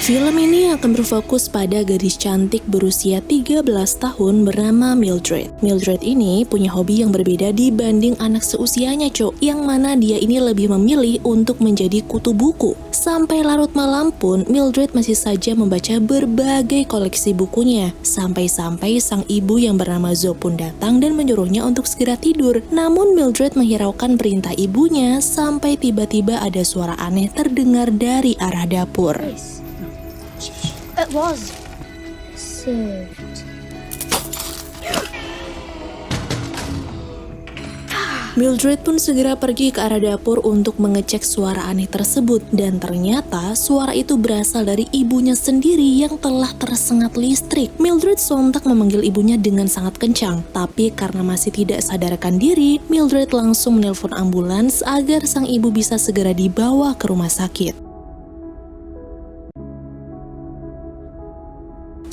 Film ini akan berfokus pada gadis cantik berusia 13 tahun bernama Mildred. Mildred ini punya hobi yang berbeda dibanding anak seusianya, yang mana dia ini lebih memilih untuk menjadi kutu buku. Sampai larut malam pun, Mildred masih saja membaca berbagai koleksi bukunya. Sampai-sampai sang ibu yang bernama Zoe pun datang dan menyuruhnya untuk segera tidur. Namun Mildred menghiraukan perintah ibunya sampai tiba-tiba ada suara aneh terdengar dari arah dapur. It was served. Mildred pun segera pergi ke arah dapur untuk mengecek suara aneh tersebut, dan ternyata suara itu berasal dari ibunya sendiri yang telah tersengat listrik. Mildred sontak memanggil ibunya dengan sangat kencang, tapi karena masih tidak sadarkan diri, Mildred langsung menelpon ambulans agar sang ibu bisa segera dibawa ke rumah sakit.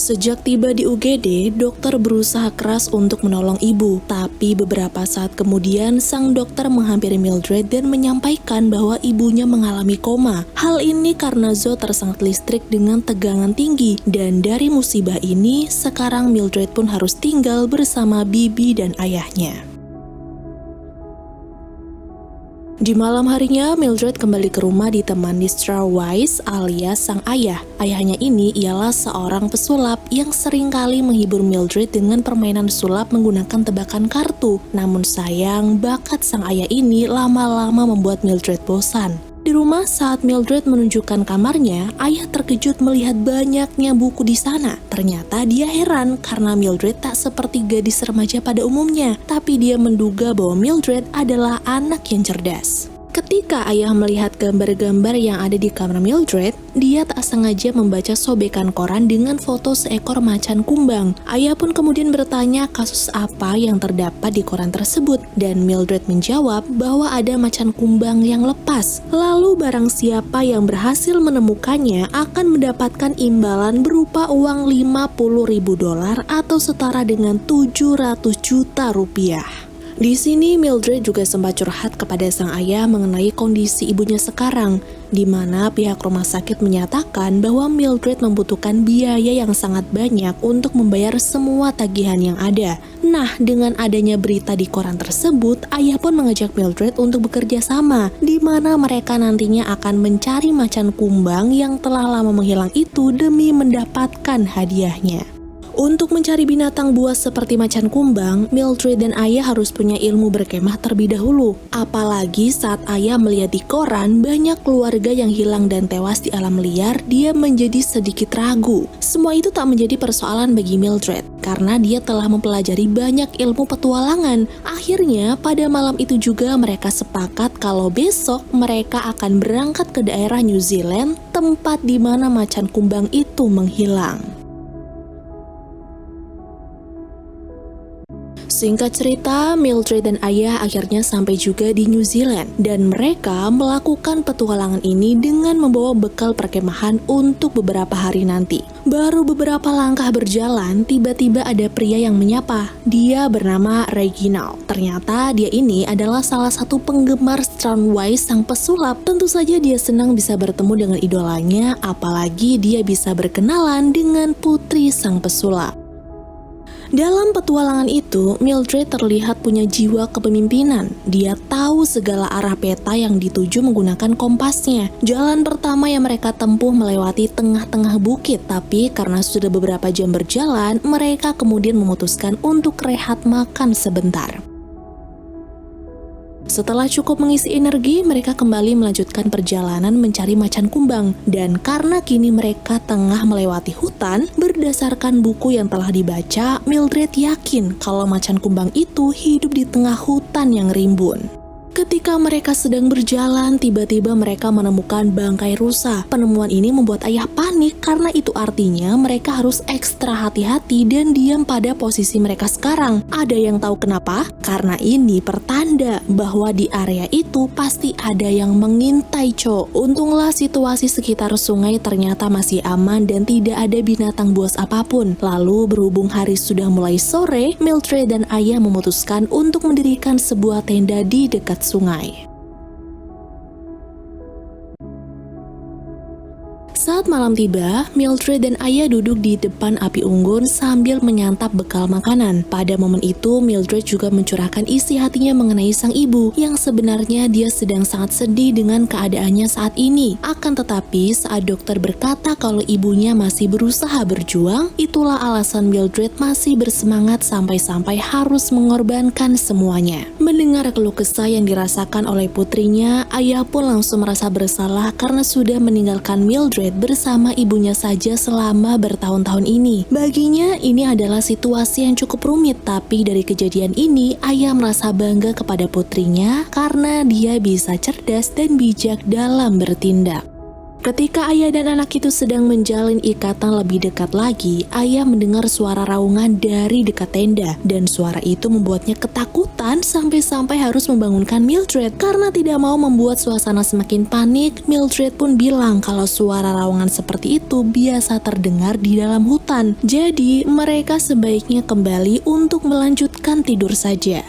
Sejak tiba di UGD, dokter berusaha keras untuk menolong ibu. Tapi beberapa saat kemudian, sang dokter menghampiri Mildred dan menyampaikan bahwa ibunya mengalami koma. Hal ini karena Zoe tersengat listrik dengan tegangan tinggi. Dan dari musibah ini, sekarang Mildred pun harus tinggal bersama bibi dan ayahnya. Di malam harinya, Mildred kembali ke rumah ditemani Mr. Wise alias sang ayah. Ayahnya ini ialah seorang pesulap yang seringkali menghibur Mildred dengan permainan sulap menggunakan tebakan kartu. Namun sayang, bakat sang ayah ini lama-lama membuat Mildred bosan. Di rumah saat Mildred menunjukkan kamarnya, ayah terkejut melihat banyaknya buku di sana. Ternyata dia heran karena Mildred tak seperti gadis remaja pada umumnya, tapi dia menduga bahwa Mildred adalah anak yang cerdas. Ketika ayah melihat gambar-gambar yang ada di kamar Mildred, dia tak sengaja membaca sobekan koran dengan foto seekor macan kumbang. Ayah pun kemudian bertanya kasus apa yang terdapat di koran tersebut, dan Mildred menjawab bahwa ada macan kumbang yang lepas. Lalu barang siapa yang berhasil menemukannya akan mendapatkan imbalan berupa uang $50.000 atau setara dengan 700 juta rupiah. Di sini Mildred juga sempat curhat kepada sang ayah mengenai kondisi ibunya sekarang, di mana pihak rumah sakit menyatakan bahwa Mildred membutuhkan biaya yang sangat banyak untuk membayar semua tagihan yang ada. Nah, dengan adanya berita di koran tersebut, ayah pun mengajak Mildred untuk bekerja sama, di mana mereka nantinya akan mencari macan kumbang yang telah lama menghilang itu demi mendapatkan hadiahnya. Untuk mencari binatang buas seperti macan kumbang, Mildred dan ayah harus punya ilmu berkemah terlebih dahulu. Apalagi saat ayah melihat di koran banyak keluarga yang hilang dan tewas di alam liar, dia menjadi sedikit ragu. Semua itu tak menjadi persoalan bagi Mildred, karena dia telah mempelajari banyak ilmu petualangan. Akhirnya, pada malam itu juga mereka sepakat kalau besok mereka akan berangkat ke daerah New Zealand, tempat di mana macan kumbang itu menghilang. Singkat cerita, Mildred dan ayah akhirnya sampai juga di New Zealand, dan mereka melakukan petualangan ini dengan membawa bekal perkemahan untuk beberapa hari nanti. Baru beberapa langkah berjalan, tiba-tiba ada pria yang menyapa. Dia bernama Reginald. Ternyata dia ini adalah salah satu penggemar Strandwise sang pesulap. Tentu saja dia senang bisa bertemu dengan idolanya, apalagi dia bisa berkenalan dengan putri sang pesulap. Dalam petualangan itu, Mildred terlihat punya jiwa kepemimpinan. Dia tahu segala arah peta yang dituju menggunakan kompasnya. Jalan pertama yang mereka tempuh melewati tengah-tengah bukit, tapi karena sudah beberapa jam berjalan, mereka kemudian memutuskan untuk rehat makan sebentar. Setelah cukup mengisi energi, mereka kembali melanjutkan perjalanan mencari macan kumbang. Dan karena kini mereka tengah melewati hutan, berdasarkan buku yang telah dibaca, Mildred yakin kalau macan kumbang itu hidup di tengah hutan yang rimbun. Ketika mereka sedang berjalan, tiba-tiba mereka menemukan bangkai rusa. Penemuan ini membuat ayah panik karena itu artinya mereka harus ekstra hati-hati dan diam pada posisi mereka sekarang. Ada yang tahu kenapa? Karena ini pertanda bahwa di area itu pasti ada yang mengintai, Untunglah situasi sekitar sungai ternyata masih aman dan tidak ada binatang buas apapun. Lalu berhubung hari sudah mulai sore, Mildred dan ayah memutuskan untuk mendirikan sebuah tenda di dekat sungai. Saat malam tiba, Mildred dan ayah duduk di depan api unggun sambil menyantap bekal makanan. Pada momen itu, Mildred juga mencurahkan isi hatinya mengenai sang ibu, yang sebenarnya dia sedang sangat sedih dengan keadaannya saat ini. Akan tetapi, saat dokter berkata kalau ibunya masih berusaha berjuang, itulah alasan Mildred masih bersemangat sampai-sampai harus mengorbankan semuanya. Mendengar keluh kesah yang dirasakan oleh putrinya, ayah pun langsung merasa bersalah karena sudah meninggalkan Mildred bersama ibunya saja selama bertahun-tahun ini. Baginya, ini adalah situasi yang cukup rumit, tapi dari kejadian ini, ayah merasa bangga kepada putrinya karena dia bisa cerdas dan bijak dalam bertindak. Ketika ayah dan anak itu sedang menjalin ikatan lebih dekat lagi, ayah mendengar suara raungan dari dekat tenda, dan suara itu membuatnya ketakutan sampai-sampai harus membangunkan Mildred. Karena tidak mau membuat suasana semakin panik, Mildred pun bilang kalau suara raungan seperti itu biasa terdengar di dalam hutan. Jadi, mereka sebaiknya kembali untuk melanjutkan tidur saja.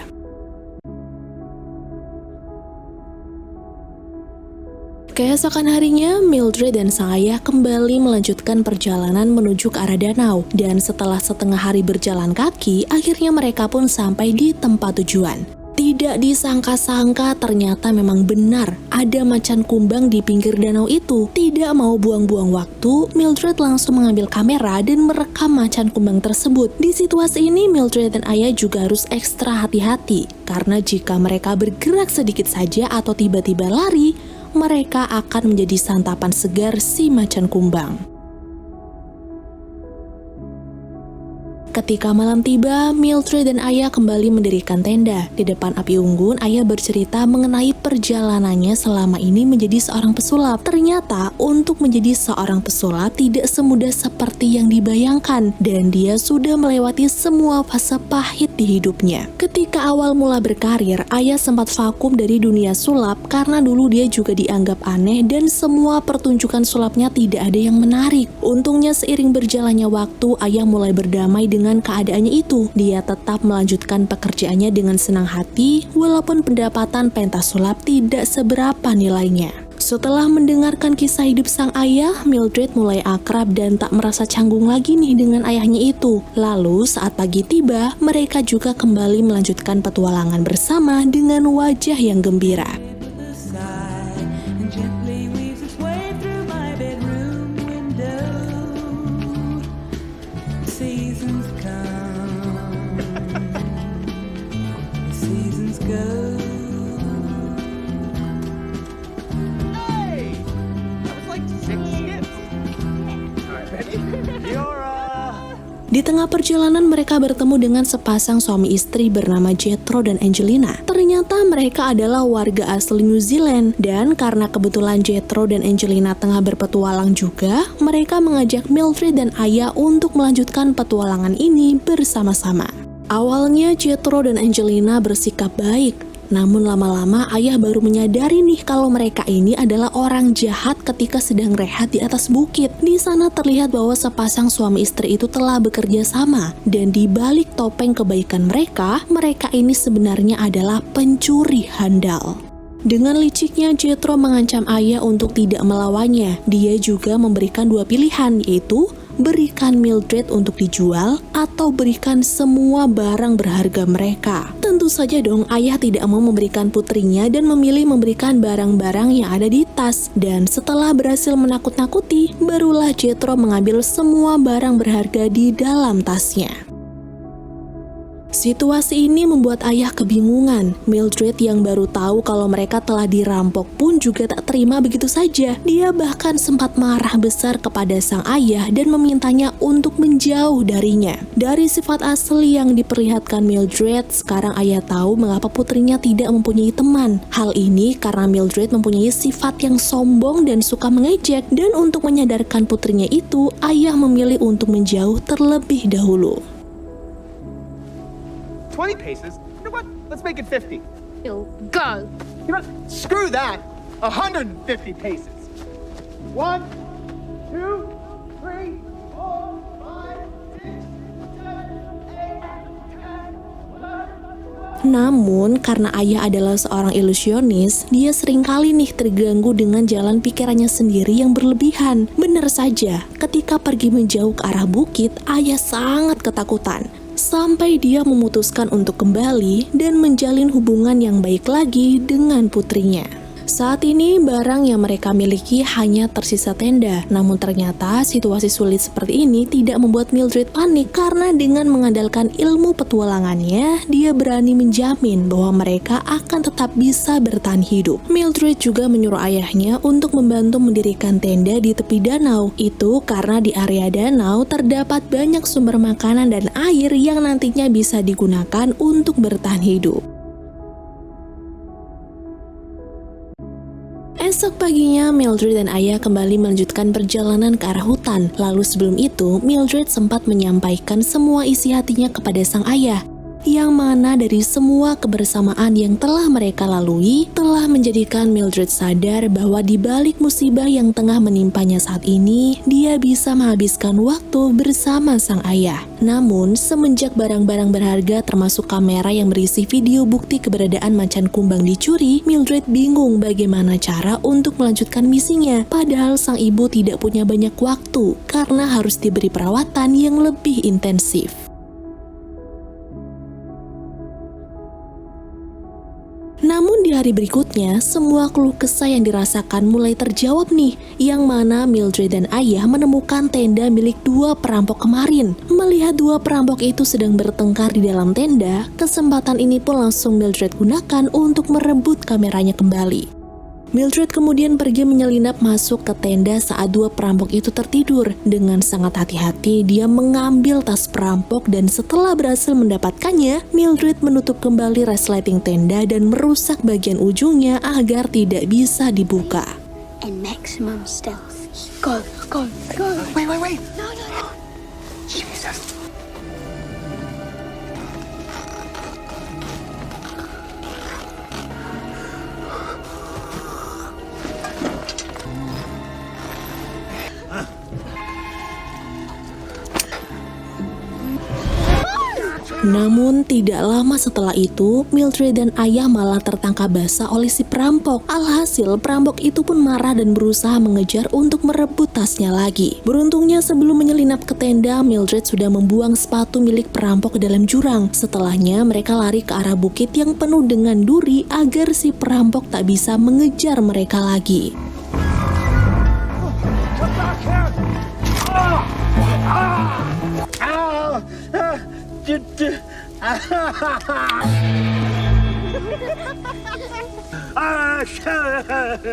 Keesokan harinya, Mildred dan sang ayah kembali melanjutkan perjalanan menuju ke arah danau. Dan setelah setengah hari berjalan kaki, akhirnya mereka pun sampai di tempat tujuan. Tidak disangka-sangka ternyata memang benar ada macan kumbang di pinggir danau itu. Tidak mau buang-buang waktu, Mildred langsung mengambil kamera dan merekam macan kumbang tersebut. Di situasi ini, Mildred dan ayah juga harus ekstra hati-hati. Karena jika mereka bergerak sedikit saja atau tiba-tiba lari, mereka akan menjadi santapan segar si macan kumbang. Ketika malam tiba, Mildred dan ayah kembali mendirikan tenda. Di depan api unggun, ayah bercerita mengenai perjalanannya selama ini menjadi seorang pesulap. Ternyata, untuk menjadi seorang pesulap tidak semudah seperti yang dibayangkan, dan dia sudah melewati semua fase pahit di hidupnya. Ketika awal mula berkarir, ayah sempat vakum dari dunia sulap karena dulu dia juga dianggap aneh dan semua pertunjukan sulapnya tidak ada yang menarik. Untungnya seiring berjalannya waktu, ayah mulai berdamai dengan keadaannya itu. Dia tetap melanjutkan pekerjaannya dengan senang hati, walaupun pendapatan pentas sulap tidak seberapa nilainya. Setelah mendengarkan kisah hidup sang ayah, Mildred mulai akrab dan tak merasa canggung lagi nih dengan ayahnya itu. Lalu saat pagi tiba, mereka juga kembali melanjutkan petualangan bersama dengan wajah yang gembira. Di tengah perjalanan mereka bertemu dengan sepasang suami istri bernama Jethro dan Angelina. Ternyata mereka adalah warga asli New Zealand, dan karena kebetulan Jethro dan Angelina tengah berpetualang juga, mereka mengajak Mildred dan ayah untuk melanjutkan petualangan ini bersama-sama. Awalnya Jethro dan Angelina bersikap baik, namun lama-lama ayah baru menyadari nih kalau mereka ini adalah orang jahat ketika sedang rehat di atas bukit. Di sana terlihat bahwa sepasang suami istri itu telah bekerja sama, dan di balik topeng kebaikan mereka, mereka ini sebenarnya adalah pencuri handal. Dengan liciknya, Jethro mengancam ayah untuk tidak melawannya. Dia juga memberikan dua pilihan, yaitu berikan Mildred untuk dijual atau berikan semua barang berharga mereka. Tentu saja dong ayah tidak mau memberikan putrinya dan memilih memberikan barang-barang yang ada di tas. Dan setelah berhasil menakut-nakuti, barulah Jethro mengambil semua barang berharga di dalam tasnya. Situasi ini membuat ayah kebingungan. Mildred yang baru tahu kalau mereka telah dirampok pun juga tak terima begitu saja. Dia bahkan sempat marah besar kepada sang ayah dan memintanya untuk menjauh darinya. Dari sifat asli yang diperlihatkan Mildred, sekarang ayah tahu mengapa putrinya tidak mempunyai teman. Hal ini karena Mildred mempunyai sifat yang sombong dan suka mengejek, dan untuk menyadarkan putrinya itu, ayah memilih untuk menjauh terlebih dahulu. 20 paces? You know what? Let's make it 50. You'll go. You know, screw that. 150 paces. 1, 2, 3, 4, 5, 6, 7, 8, 10, 11, 12, Namun, karena ayah adalah seorang ilusionis, dia seringkali nih terganggu dengan jalan pikirannya sendiri yang berlebihan. Benar saja, ketika pergi menjauh ke arah bukit, ayah sangat ketakutan. Sampai dia memutuskan untuk kembali dan menjalin hubungan yang baik lagi dengan putrinya. Saat ini barang yang mereka miliki hanya tersisa tenda. Namun ternyata situasi sulit seperti ini tidak membuat Mildred panik karena dengan mengandalkan ilmu petualangannya, dia berani menjamin bahwa mereka akan tetap bisa bertahan hidup. Mildred juga menyuruh ayahnya untuk membantu mendirikan tenda di tepi danau. Itu karena di area danau terdapat banyak sumber makanan dan air yang nantinya bisa digunakan untuk bertahan hidup. Esok paginya, Mildred dan ayah kembali melanjutkan perjalanan ke arah hutan. Lalu sebelum itu, Mildred sempat menyampaikan semua isi hatinya kepada sang ayah. Yang mana dari semua kebersamaan yang telah mereka lalui, telah menjadikan Mildred sadar bahwa di balik musibah yang tengah menimpanya saat ini, dia bisa menghabiskan waktu bersama sang ayah. Namun, semenjak barang-barang berharga termasuk kamera yang berisi video bukti keberadaan macan kumbang dicuri, Mildred bingung bagaimana cara untuk melanjutkan misinya. Padahal sang ibu tidak punya banyak waktu karena harus diberi perawatan yang lebih intensif. Namun di hari berikutnya, semua keluh kesah yang dirasakan mulai terjawab nih, yang mana Mildred dan ayah menemukan tenda milik dua perampok kemarin. Melihat dua perampok itu sedang bertengkar di dalam tenda, kesempatan ini pun langsung Mildred gunakan untuk merebut kameranya kembali. Mildred kemudian pergi menyelinap masuk ke tenda saat dua perampok itu tertidur. Dengan sangat hati-hati, dia mengambil tas perampok dan setelah berhasil mendapatkannya, Mildred menutup kembali resleting tenda dan merusak bagian ujungnya agar tidak bisa dibuka. In maximum stealth. Go, go, go. Wait. No. Jesus. Namun tidak lama setelah itu, Mildred dan ayah malah tertangkap basah oleh si perampok. Alhasil perampok itu pun marah dan berusaha mengejar untuk merebut tasnya lagi. Beruntungnya sebelum menyelinap ke tenda, Mildred sudah membuang sepatu milik perampok ke dalam jurang. Setelahnya mereka lari ke arah bukit yang penuh dengan duri agar si perampok tak bisa mengejar mereka lagi.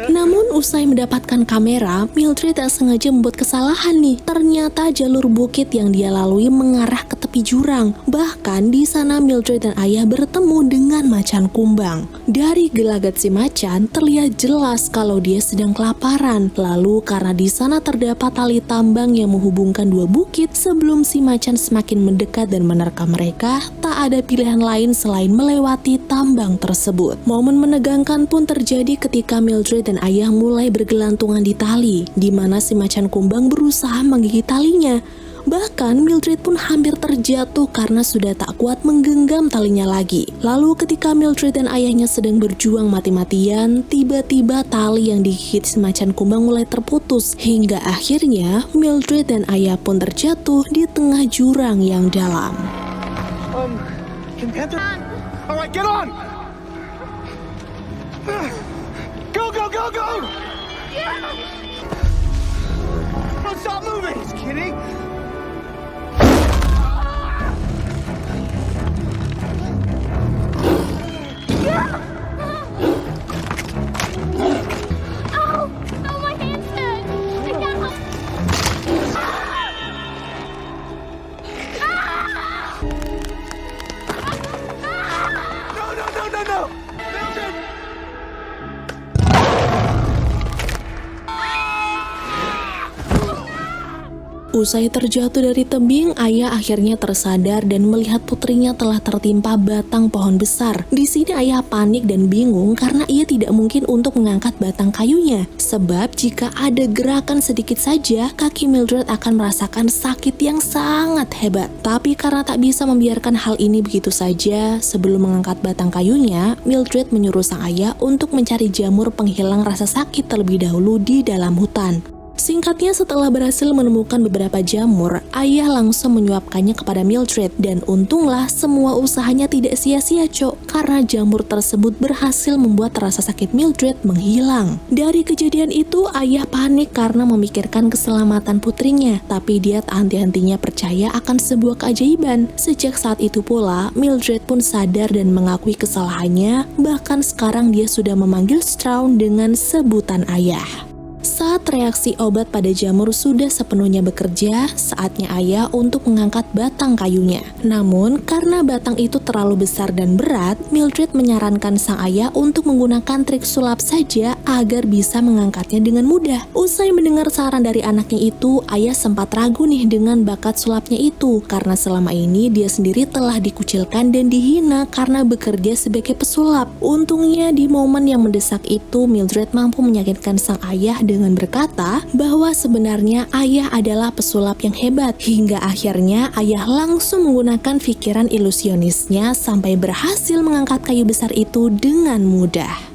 Namun usai mendapatkan kamera, Mildred tak sengaja membuat kesalahan nih. Ternyata jalur bukit yang dia lalui mengarah ke tepi jurang. Bahkan di sana Mildred dan ayah bertemu dengan macan kumbang. Dari gelagat si macan terlihat jelas kalau dia sedang kelaparan. Lalu karena di sana terdapat tali tambang yang menghubungkan dua bukit, sebelum si macan semakin mendekat dan menerkam mereka, tak ada pilihan lain selain melewati tambang tersebut. Momen menegangkan pun terjadi ketika Mildred dan ayah mulai bergelantungan di tali, di mana si macan kumbang berusaha menggigit talinya. Bahkan Mildred pun hampir terjatuh karena sudah tak kuat menggenggam talinya lagi. Lalu ketika Mildred dan ayahnya sedang berjuang mati-matian, tiba-tiba tali yang digigit si macan kumbang mulai terputus. Hingga akhirnya Mildred dan ayah pun terjatuh di tengah jurang yang dalam. Can Panther? All right, get on! Go! Don't stop moving! Just kidding. Oh, my hand's dead. I can't help. No! Mildred! Usai terjatuh dari tebing, ayah akhirnya tersadar dan melihat putrinya telah tertimpa batang pohon besar. Di sini ayah panik dan bingung karena ia tidak mungkin untuk mengangkat batang kayunya. Sebab jika ada gerakan sedikit saja, kaki Mildred akan merasakan sakit yang sangat hebat. Tapi karena tak bisa membiarkan hal ini begitu saja, sebelum mengangkat batang kayunya, Mildred menyuruh sang ayah untuk mencari jamur penghilang rasa sakit terlebih dahulu di dalam hutan. Singkatnya, setelah berhasil menemukan beberapa jamur, ayah langsung menyuapkannya kepada Mildred dan untunglah semua usahanya tidak sia-sia, Cok, karena jamur tersebut berhasil membuat rasa sakit Mildred menghilang. Dari kejadian itu, ayah panik karena memikirkan keselamatan putrinya, tapi dia tak henti-hentinya percaya akan sebuah keajaiban. Sejak saat itu pula, Mildred pun sadar dan mengakui kesalahannya, bahkan sekarang dia sudah memanggil Strawn dengan sebutan ayah. Saat reaksi obat pada jamur sudah sepenuhnya bekerja, saatnya ayah untuk mengangkat batang kayunya. Namun, karena batang itu terlalu besar dan berat, Mildred menyarankan sang ayah untuk menggunakan trik sulap saja agar bisa mengangkatnya dengan mudah. Usai mendengar saran dari anaknya itu, ayah sempat ragu nih dengan bakat sulapnya itu, karena selama ini dia sendiri telah dikucilkan dan dihina karena bekerja sebagai pesulap. Untungnya di momen yang mendesak itu, Mildred mampu meyakinkan sang ayah dengan berkata bahwa sebenarnya ayah adalah pesulap yang hebat, hingga akhirnya ayah langsung menggunakan pikiran ilusionisnya sampai berhasil mengangkat kayu besar itu dengan mudah.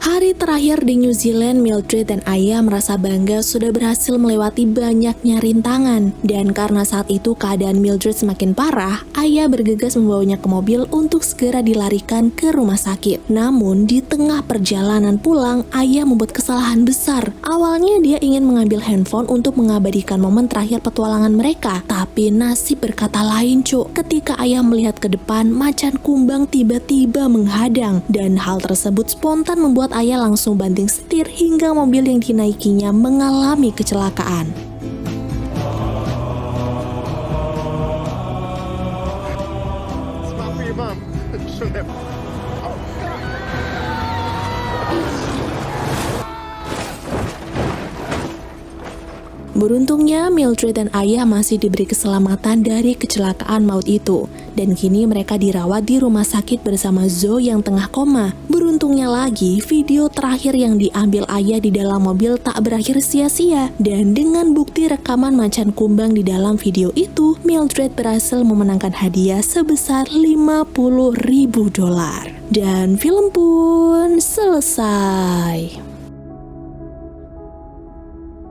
Hari terakhir di New Zealand, Mildred dan ayah merasa bangga sudah berhasil melewati banyaknya rintangan. Dan karena saat itu keadaan Mildred semakin parah, ayah bergegas membawanya ke mobil untuk segera dilarikan ke rumah sakit. Namun di tengah perjalanan pulang, ayah membuat kesalahan besar. Awalnya dia ingin mengambil handphone untuk mengabadikan momen terakhir petualangan mereka. Tapi nasib berkata lain, Cuk. Ketika ayah melihat ke depan, macan kumbang tiba-tiba menghadang. Dan hal tersebut spontan membuat ayah langsung banting setir hingga mobil yang dinaikinya mengalami kecelakaan. Stop for your mom. Shouldn't have. Beruntungnya, Mildred dan ayah masih diberi keselamatan dari kecelakaan maut itu. Dan kini mereka dirawat di rumah sakit bersama Zoe yang tengah koma. Beruntungnya lagi, video terakhir yang diambil ayah di dalam mobil tak berakhir sia-sia. Dan dengan bukti rekaman macan kumbang di dalam video itu, Mildred berhasil memenangkan hadiah sebesar $50.000. Dan film pun selesai.